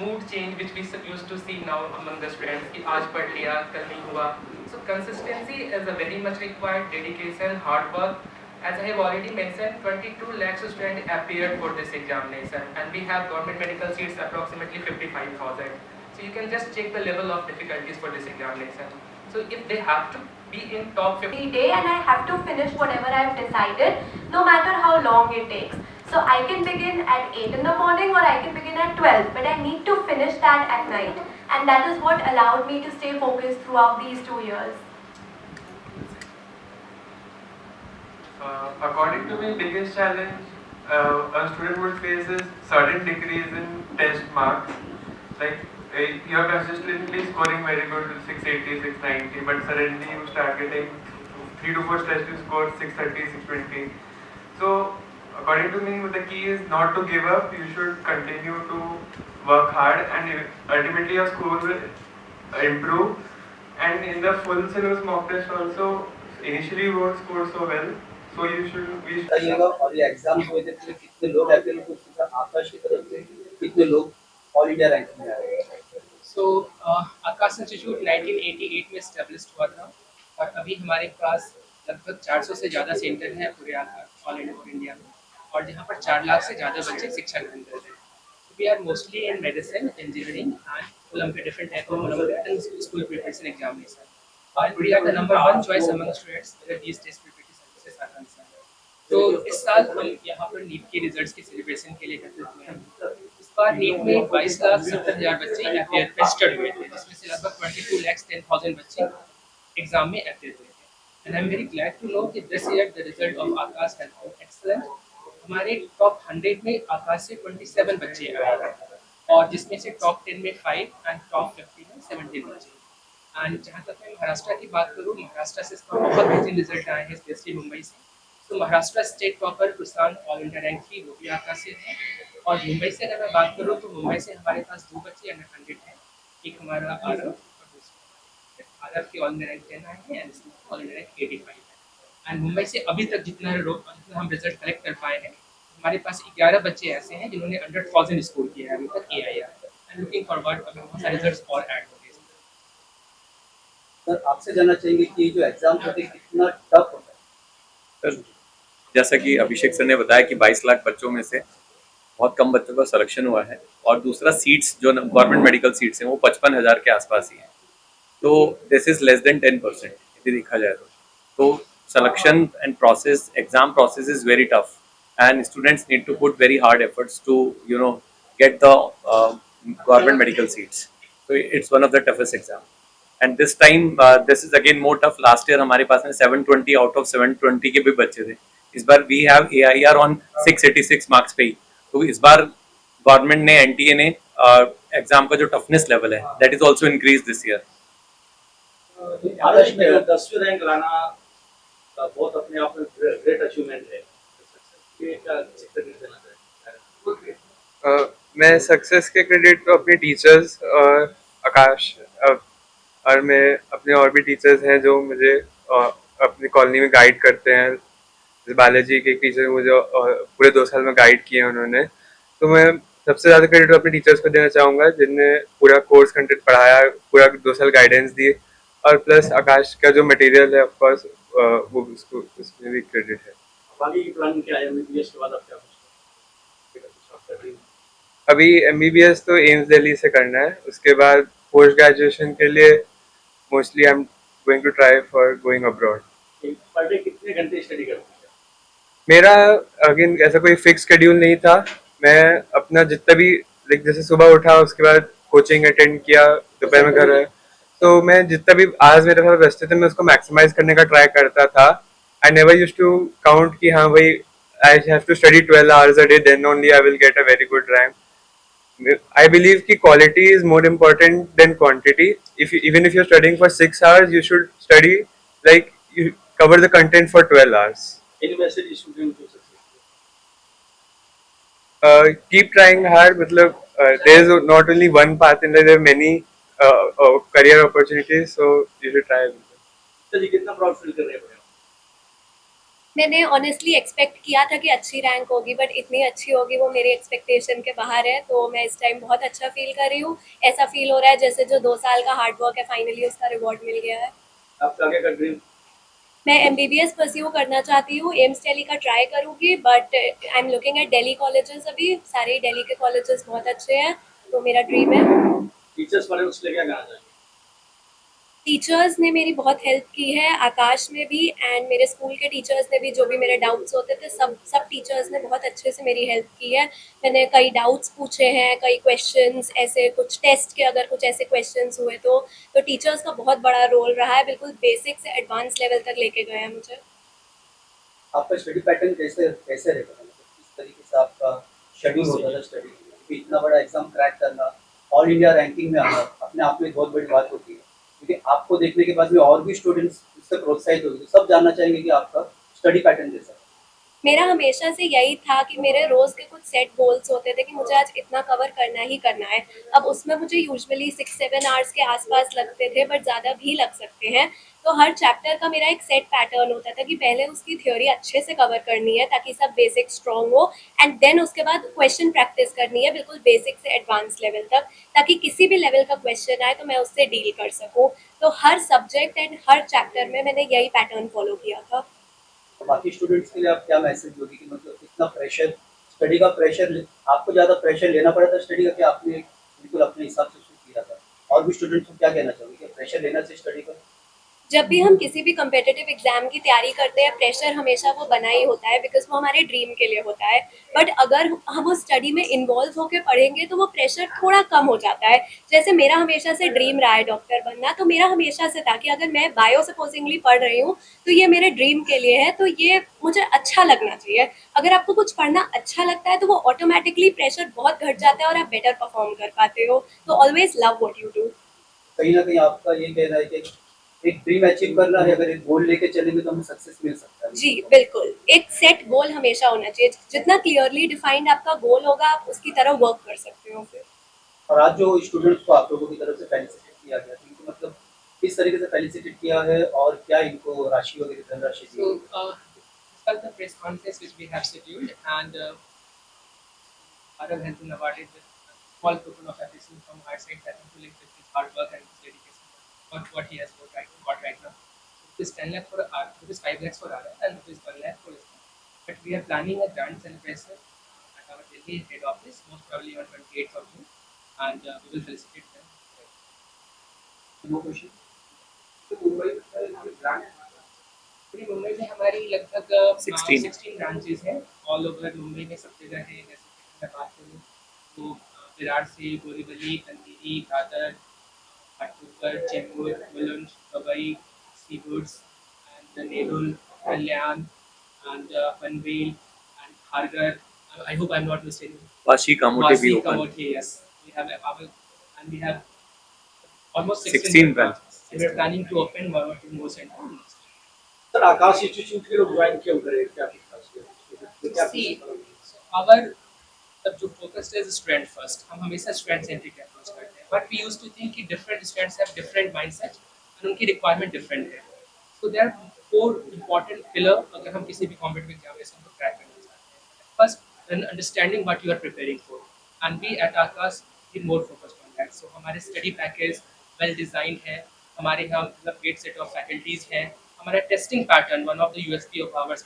mood change which we used to see now among the students कि आज पढ़ लिया कल नहीं हुआ. So consistency is a very much required, dedication, hard work. As I have already mentioned, 22 lakhs students appeared for this examination, and we have government medical seats approximately 55,000. So you can just check the level of difficulties for this examination. So if they have to be in top 50 every day, and I have to finish whatever I have decided, no matter how long it takes. So I can begin at 8 in the morning or I can begin at 12, but I need to finish that at night. And that is what allowed me to stay focused throughout these 2 years. According to me, biggest challenge a student would face is sudden decrease in test marks. Like you are consistently scoring very good 680, 690, but suddenly you start getting 3 to 4 tests you score 630, 620. So according to me, the key is not to give up. You should continue to work hard, and ultimately your score will improve. And in the full syllabus mock test also, initially you won't score so well. So you should. बताइएगा और ये exam हुए थे तो कितने लोग appear को आकाश की तरफ से कितने लोग ऑल इंडिया रैंक में आए? So आकाश इंस्टीट्यूट 1988 में स्टैब्लिश हुआ था और अभी हमारे पास लगभग 400 से ज़्यादा सेंटर हैं पूरे ऑल इंडिया में, और जहाँ पर 4 लाख से ज़्यादा बच्चे शिक्षा ग्रहण करते हैं. We are mostly in medicine, engineering, and Olympiad, different type of Olympiad and school preparation examination. And we are the number 1 choice among students where these test preparatory services are concerned. तो इस साल हम यहाँ पर NEET के results के celebration के लिए एकत्रित हुए हैं. इस बार नीट में 22,70,000 बच्चे अपियर रजिस्टर्ड हुए थे, जिसमें से लगभग 22,10,000 बच्चे एग्जाम में अपियर हुए थे. And I'm very glad to know that this year the result of Akash has been excellent. हमारे टॉप 100 में आकाश से 27 बच्चे आए हैं, और जिसमें से टॉप 10 में 5 एंड टॉप 50 में 17 बच्चे. एंड जहाँ तक मैं महाराष्ट्र की बात करूँ, महाराष्ट्र से इसका बहुत बेहतरीन रिजल्ट आए हैं, स्पेशली मुंबई से. तो महाराष्ट्र स्टेट टॉपर प्रशांत ऑल इंडिया रैंक 3 वो भी आकाश से है. और मुंबई से अगर मैं बात करूँ तो मुंबई से हमारे पास 2 बच्चे अंडर 100 हैं. एक हमारा आरव और दूसरा आरव के ऑल इंडिया रैंक 10 आए हैं एंड ऑल इंडिया रैंक 85 है. एंड मुंबई से अभी तक जितना हम रिजल्ट कलेक्ट कर पाए हैं, हमारे पास 11 बच्चे ऐसे हैं जिन्होंने 100,000 स्कोर किया है अभी तक AIR. एंड लुकिंग फॉरवर्ड अभी बहुत सारे रिजल्ट्स और ऐड होंगे. सर आपसे जानना चाहेंगे कि जो एग्जाम होते हैं कितना टफ होता है? सर जैसा कि अभिषेक सर ने बताया कि 22 लाख बच्चों में से बहुत कम बच्चों का सिलेक्शन हुआ है, और दूसरा सीट्स जो गवर्नमेंट मेडिकल सीट्स हैं वो 55,000 के आसपास ही हैं. तो दिस इज लेस देन 10% यदि देखा जाए तो selection and process, exam process is very tough, and students need to put very hard efforts to get the government medical seats. So it's one of the toughest exam, and this time this is again more tough. Last year हमारे पास में 720 out of 720 के भी बच्चे थे. इस बार we have AIR on 686 marks पे ही. तो इस बार गवर्नमेंट ने NTA ने एग्जाम का जो टफनेस लेवल है that is also increased this year. आकाश में 10वीं रैंक लाना बहुत अपने आप में ग्रेट अचीवमेंट है. ये क्या क्रेडिट देना चाहिए? मैं सक्सेस के क्रेडिट तो अपने टीचर्स और आकाश और मैं अपने और भी टीचर्स हैं जो मुझे अपनी कॉलोनी में गाइड करते हैं. बालाजी के टीचर मुझे पूरे 2 साल में गाइड किए उन्होंने. तो मैं सबसे ज़्यादा क्रेडिट अपने टीचर्स को देना चाहूँगा जिनने पूरा कोर्स कंटेंट पढ़ाया, पूरा 2 साल गाइडेंस दी, और प्लस आकाश का जो मटेरियल है ऑफकोर्स वो उसको उसमें भी क्रेडिट है. आगे की प्लान क्या है? एमबीबीएस के बाद आप क्या कर रही हैं? अभी MBBS तो एम्स दिल्ली से करना है. उसके बाद पोस्ट ग्रेजुएशन के लिए mostly I am going to try for going abroad. Per day कितने घंटे स्टडी करते हैं? मेरा अगेन ऐसा कोई फिक्स शेड्यूल नहीं था. मैं अपना जितना भी जैसे सुबह उठा उसके बाद कोचिंग अटेंड किया, दोपहर में घर आया, तो मैं जितना भी आज मेरे पास बचते थे मैं उसको मैक्सिमाइज करने का ट्राई करता था. I never used to count कि हाँ भाई I have to study 12 hours a day, then only I will get a very good rank. I believe कि quality is more important than quantity. Even if you're studying for 6 hours, you should study like you cover the content for 12 hours. Any message you should give to success? Keep trying hard. मतलब there is not only one path in life, there are many career opportunities, so you should try. तो जी कितना proud feel कर रहे हैं? मैंने honestly expect किया था कि अच्छी रैंक होगी, बट इतनी अच्छी होगी वो मेरी एक्सपेक्टेशन के बाहर है। तो मैं इस टाइम बहुत अच्छा फील कर रही हूँ। ऐसा फील हो रहा है जैसे जो 2 साल का हार्ड वर्क है फाइनली उसका रिवॉर्ड मिल गया है। आपका आगे का ड्रीम? मैं MBBS परस्यू करना चाहती हूँ, एम्स दिल्ली का ट्राई करूँगी, but I am looking at Delhi colleges. अभी सारे दिल्ली के कॉलेजेस बहुत अच्छे हैं, तो मेरा ड्रीम है। टीचर्स वाले उसके लिए क्या कहना चाहिए? टीचर्स ने मेरी बहुत हेल्प की है, आकाश ने भी एंड मेरे स्कूल के टीचर्स ने भी। जो भी मेरे डाउट्स होते थे सब टीचर्स ने बहुत अच्छे से मेरी हेल्प की है। मैंने कई डाउट्स पूछे हैं, कई क्वेश्चंस ऐसे कुछ टेस्ट के अगर कुछ ऐसे क्वेश्चंस हुए तो टीचर्स का बहुत बड़ा रोल रहा है। बिल्कुल बेसिक से एडवांस लेवल तक लेके गए हैं मुझे। आपका स्टडी पैटर्न कैसे कैसे रहता था, मतलब किस तरीके से आपका शेड्यूल होता था स्टडी? क्योंकि इतना बड़ा एग्जाम क्रैक करना, ऑल इंडिया रैंकिंग में आना अपने आप में बहुत बड़ी बात होती है। क्योंकि आपको देखने के बाद में और भी स्टूडेंट्स इससे प्रोत्साहित होंगे, तो सब जानना चाहेंगे कि आपका स्टडी पैटर्न कैसा है। मेरा हमेशा से यही था कि मेरे रोज़ के कुछ सेट गोल्स होते थे कि मुझे आज इतना कवर करना ही करना है। अब उसमें मुझे यूजुअली 6-7 आवर्स के आसपास लगते थे, बट ज़्यादा भी लग सकते हैं। तो हर चैप्टर का मेरा एक सेट पैटर्न होता था कि पहले उसकी थ्योरी अच्छे से कवर करनी है ताकि सब बेसिक स्ट्रॉन्ग हो, एंड देन उसके बाद क्वेश्चन प्रैक्टिस करनी है बिल्कुल बेसिक से एडवांस लेवल तक, ताकि किसी भी लेवल का क्वेश्चन आए तो मैं उससे डील कर सकूँ। तो हर सब्जेक्ट एंड हर चैप्टर में मैंने यही पैटर्न फॉलो किया था। तो बाकी स्टूडेंट्स के लिए आप क्या मैसेज दोगे कि मतलब इतना प्रेशर, स्टडी का प्रेशर, आपको ज़्यादा प्रेशर लेना पड़ा था स्टडी का, कि आपने बिल्कुल अपने हिसाब से उसको किया था? और भी स्टूडेंट्स को क्या कहना चाहोगे कि प्रेशर लेना चाहिए स्टडी का? जब भी हम किसी भी कम्पिटिटिव एग्जाम की तैयारी करते हैं, प्रेशर हमेशा वो बना ही होता है, बिकॉज वो हमारे ड्रीम के लिए होता है। बट अगर हम उस स्टडी में इन्वॉल्व होकर पढ़ेंगे तो वो प्रेशर थोड़ा कम हो जाता है। जैसे मेरा हमेशा से ड्रीम रहा है डॉक्टर बनना, तो मेरा हमेशा से था कि अगर मैं बायो सपोजिंगली पढ़ रही हूँ तो ये मेरे ड्रीम के लिए है, तो ये मुझे अच्छा लगना चाहिए। अगर आपको कुछ पढ़ना अच्छा लगता है तो वो ऑटोमेटिकली प्रेशर बहुत घट जाता है और आप बेटर परफॉर्म कर पाते हो। तो always love what you do. कहीं ना कहीं आपका ये कहना है कि एक ड्रीम अचीव करना है, अगर एक गोल लेके चलेंगे तो हमें सक्सेस मिल सकता है। जी बिल्कुल, एक सेट गोल हमेशा होना चाहिए। जितना क्लियरली डिफाइंड आपका गोल होगा आप उसकी तरह वर्क कर सकते हो फिर। और आज जो स्टूडेंट्स को आप लोगों की तरफ से फेलिसिटेट किया गया, तो इनको मतलब किस तरीके से फेलिसिटेट किया है और क्या इनको राशि वगैरह धनराशि दी? So, despite the press conference which we have scheduled, and Arav has been awarded with a small token of appreciation from our side that is linked with his hard work and his dedication for what he has got right now. So this 10 lakh for R, this 5 lakhs for Arav, and this 1 lakh for his. But we are planning a grand celebration at our Delhi head office, most probably on 28th of June, and we will felicitate them. No question. पूरी मुंबई में हमारी लगभग 16 branches हैं all over Mumbai में, सब जगह है। जैसे कि मैं बात करूँ तो विरार से Borivali, Andheri, Dadar, Ghatkopar, Chembur, Mulund, Powai, Seawoods and Nerul, Kalyan and Panvel and Kharghar. I hope I'm not mistaken. Vashi Kamothe भी Vasi, open, Kamote, yes. We have almost 16 branches. And we're planning to open 1 or 2 more centers. Sir Akash institute के लोग ज्वाइन क्यों करें, क्या क्या See, so our तब जो focused is student first, हम हमेशा स्टूडेंट सेंट्रिक अप्रोच करते हैं, but we used to think कि different students have different mindset और उनकी रिक्वायरमेंट डिफरेंट है। So there are 4 important pillar अगर हम किसी भी कॉम्पिटिटिव एग्जामिनेशन को क्रैक करना चाहते हैं। First, an understanding what you are preparing for, and we at Aakash we more focused on that. So हमारे स्टडी पैकेज वेल डिजाइंड है, हमारे यहाँ मतलब ग्रेट सेट ऑफ फैकल्टीज हैं, हमारा testing pattern one of the USP of hours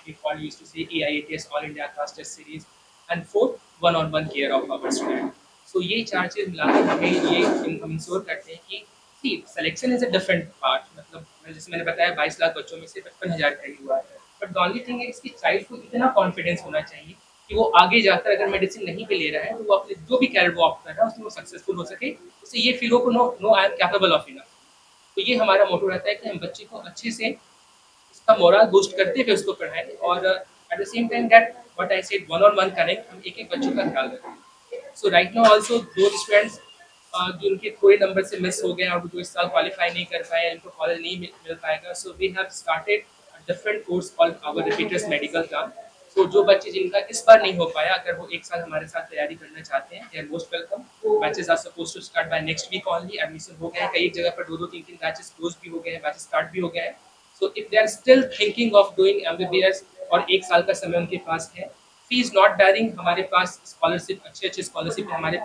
we call used to say AIATS All India Class Test Series, and 4th one-on-one care of our student. So ये 4 चीज़ मिलाकर हमें ये हम ensure करते हैं कि see selection is a different part. मतलब जैसे मैंने बताया 22 लाख बच्चों में से 55,000 का ही हुआ है, बट द ओनली थिंग है इसकी चाइल्ड को इतना कॉन्फिडेंस होना चाहिए कि वो आगे जाकर अगर मेडिसिन नहीं भी ले रहा है तो वो अपने जो भी कैरियर वो ऑप्ट कर रहा है उसमें वो सक्सेसफुल हो सके, उससे ये फील हो को know I am capable of enough. तो ये हमारा मोटो रहता है कि हम बच्चे को अच्छे से उसका मोरल बूस्ट करते हुए उसको पढ़ाएं, और at the same time that what I said one on one connect, हम एक एक बच्चों का ख्याल रखें। सो राइट नाउ आल्सो दो स्टूडेंट्स जो उनके थोड़े नंबर से मिस हो गए और जो इस साल क्वालिफाई नहीं कर पाए, इनको कॉलेज नहीं मिल पाएगा, so we have started different course called our repeaters medical plan. So जो बच्चे जिनका इस बार नहीं हो पाया, अगर वो एक साल हमारे साथ तैयारी करना चाहते हैं, they are most welcome. Batches are suppose to start by next week only. Admission हो गए हैं, कई जगह पर 2-2, 3-3 बैचेस क्लोज भी हो गए हैं, बैचेस स्टार्ट भी हो गए हैं। So if they are still thinking of doing MBBS और 1 साल का समय उनके पास है, फी इज नॉट बैरिंग, हमारे पास स्कॉलरशिप अच्छे स्कॉलरशिप हमारे